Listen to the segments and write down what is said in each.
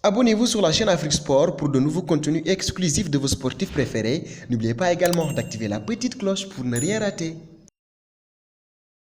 Abonnez-vous sur la chaîne Afrique Sport pour de nouveaux contenus exclusifs de vos sportifs préférés. N'oubliez pas également d'activer la petite cloche pour ne rien rater.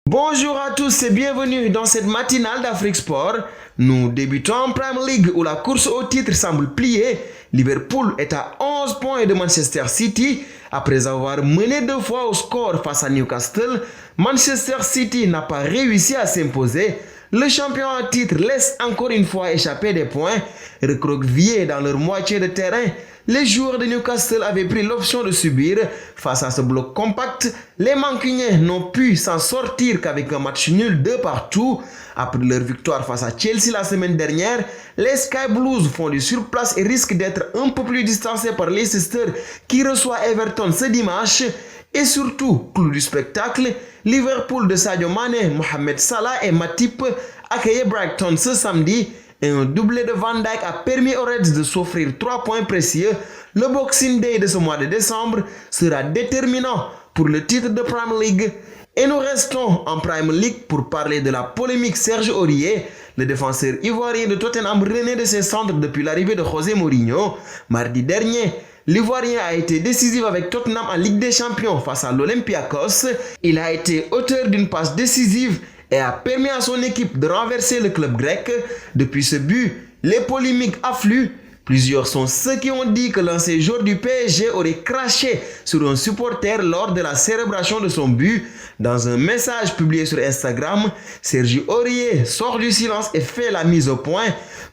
Bonjour à tous et bienvenue dans cette matinale d'Afrique Sport. Nous débutons en Premier League où la course au titre semble plier. Liverpool est à 11 points de Manchester City. Après avoir mené 2 fois au score face à Newcastle, Manchester City n'a pas réussi à s'imposer. Le champion en titre laisse encore une fois échapper des points. Recroquevillés dans leur moitié de terrain, les joueurs de Newcastle avaient pris l'option de subir. Face à ce bloc compact, les Mancuniens n'ont pu s'en sortir qu'avec un match nul 2-2. Après leur victoire face à Chelsea la semaine dernière, les Sky Blues font du surplace et risquent d'être un peu plus distancés par Leicester qui reçoit Everton ce dimanche. Et surtout, clou du spectacle, Liverpool de Sadio Mané, Mohamed Salah et Matip accueillent Brighton ce samedi et un doublé de Van Dijk a permis aux Reds de s'offrir 3 points précieux. Le Boxing Day de ce mois de décembre sera déterminant pour le titre de Premier League. Et nous restons en Premier League pour parler de la polémique Serge Aurier. Le défenseur ivoirien de Tottenham renaît de ses cendres depuis l'arrivée de José Mourinho. Mardi dernier, l'Ivoirien a été décisif avec Tottenham en Ligue des Champions face à l'Olympiakos. Il a été auteur d'une passe décisive et a permis à son équipe de renverser le club grec. Depuis ce but, les polémiques affluent. Plusieurs sont ceux qui ont dit que l'ancien joueur du PSG aurait craché sur un supporter lors de la célébration de son but. Dans un message publié sur Instagram, Serge Aurier sort du silence et fait la mise au point.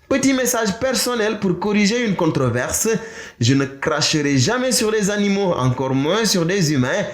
Petit message personnel pour corriger une controverse. Je ne cracherai jamais sur les animaux, encore moins sur des humains.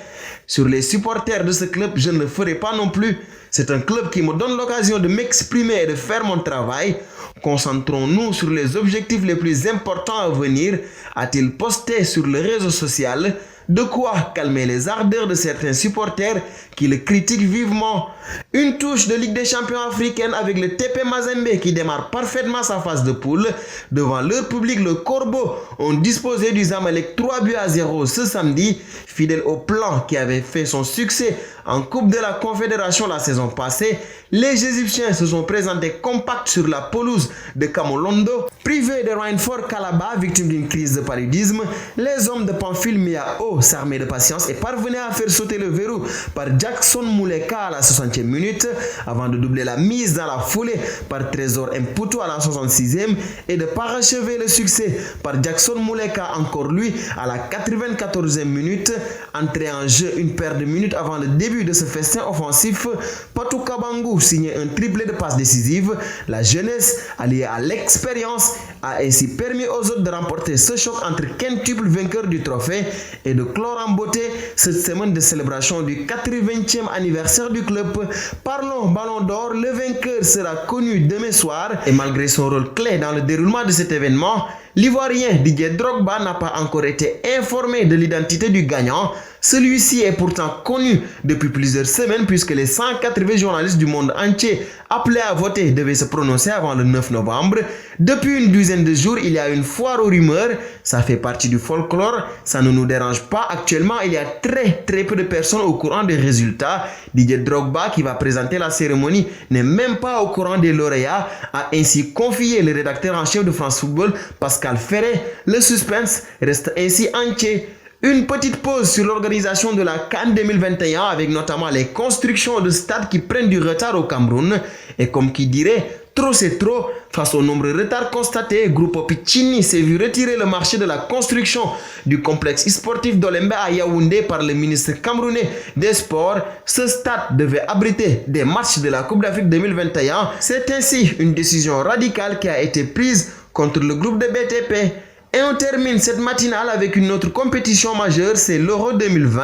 Sur les supporters de ce club, je ne le ferai pas non plus. C'est un club qui me donne l'occasion de m'exprimer et de faire mon travail. Concentrons-nous sur les objectifs les plus importants à venir, a-t-il posté sur le réseau social. De quoi calmer les ardeurs de certains supporters qui le critiquent vivement. Une touche de Ligue des Champions africaine avec le TP Mazembe qui démarre parfaitement sa phase de poule. Devant leur public, le Corbeau ont disposé du Zamalek 3-0 ce samedi. Fidèle au plan qui avait fait son succès en Coupe de la Confédération la saison passée, les Égyptiens se sont présentés compacts sur la pelouse de Kamolondo. Privés de Rainford Kalaba, victime d'une crise de paludisme, les hommes de Pamphile Miao s'armaient de patience et parvenaient à faire sauter le verrou par Jackson Mouleka à la 60e minute avant de doubler la mise dans la foulée par Trésor Mputu à la 66e et de parachever le succès par Jackson Mouleka encore lui à la 94e minute. Entré en jeu une paire de minutes avant le début de ce festin offensif, Patou Kabangou signait un triplé de passes décisives. La jeunesse alliée à l'expérience a ainsi permis aux autres de remporter ce choc entre quintuple vainqueurs du trophée et de clore en beauté cette semaine de célébration du 80e anniversaire du club. Parlons Ballon d'Or, le vainqueur sera connu demain soir et malgré son rôle clé dans le déroulement de cet événement, l'Ivoirien Didier Drogba n'a pas encore été informé de l'identité du gagnant. Celui-ci est pourtant connu depuis plusieurs semaines puisque les 180 journalistes du monde entier appelés à voter devaient se prononcer avant le 9 novembre. Depuis une douzaine de jours, il y a une foire aux rumeurs. Ça fait partie du folklore. Ça ne nous dérange pas. Actuellement, il y a très peu de personnes au courant des résultats. Didier Drogba, qui va présenter la cérémonie, n'est même pas au courant des lauréats, a ainsi confié le rédacteur en chef de France Football, Pascal Ferret. Le suspense reste ainsi entier. Une petite pause sur l'organisation de la CAN 2021 avec notamment les constructions de stades qui prennent du retard au Cameroun. Et comme qui dirait, trop c'est trop. Face aux nombreux retards constatés, Grupo Piccini s'est vu retirer le marché de la construction du complexe sportif d'Olembe à Yaoundé par le ministre camerounais des Sports. Ce stade devait abriter des matchs de la Coupe d'Afrique 2021. C'est ainsi une décision radicale qui a été prise contre le groupe de BTP. Et on termine cette matinale avec une autre compétition majeure, c'est l'Euro 2020,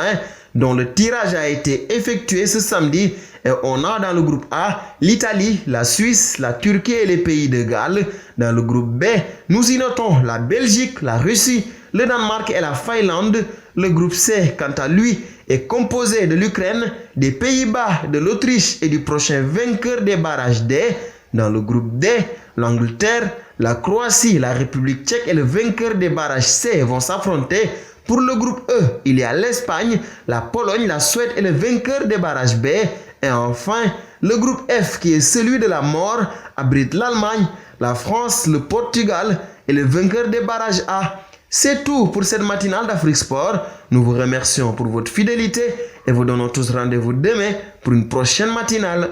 dont le tirage a été effectué ce samedi. Et on a dans le groupe A, l'Italie, la Suisse, la Turquie et les pays de Galles. Dans le groupe B, nous y notons la Belgique, la Russie, le Danemark et la Finlande. Le groupe C, quant à lui, est composé de l'Ukraine, des Pays-Bas, de l'Autriche et du prochain vainqueur des barrages D. Dans le groupe D, l'Angleterre, la Croatie, la République tchèque et le vainqueur des barrages C vont s'affronter. Pour le groupe E, il y a l'Espagne, la Pologne, la Suède et le vainqueur des barrages B. Et enfin, le groupe F, qui est celui de la mort, abrite l'Allemagne, la France, le Portugal et le vainqueur des barrages A. C'est tout pour cette matinale d'Afrique Sport. Nous vous remercions pour votre fidélité et vous donnons tous rendez-vous demain pour une prochaine matinale.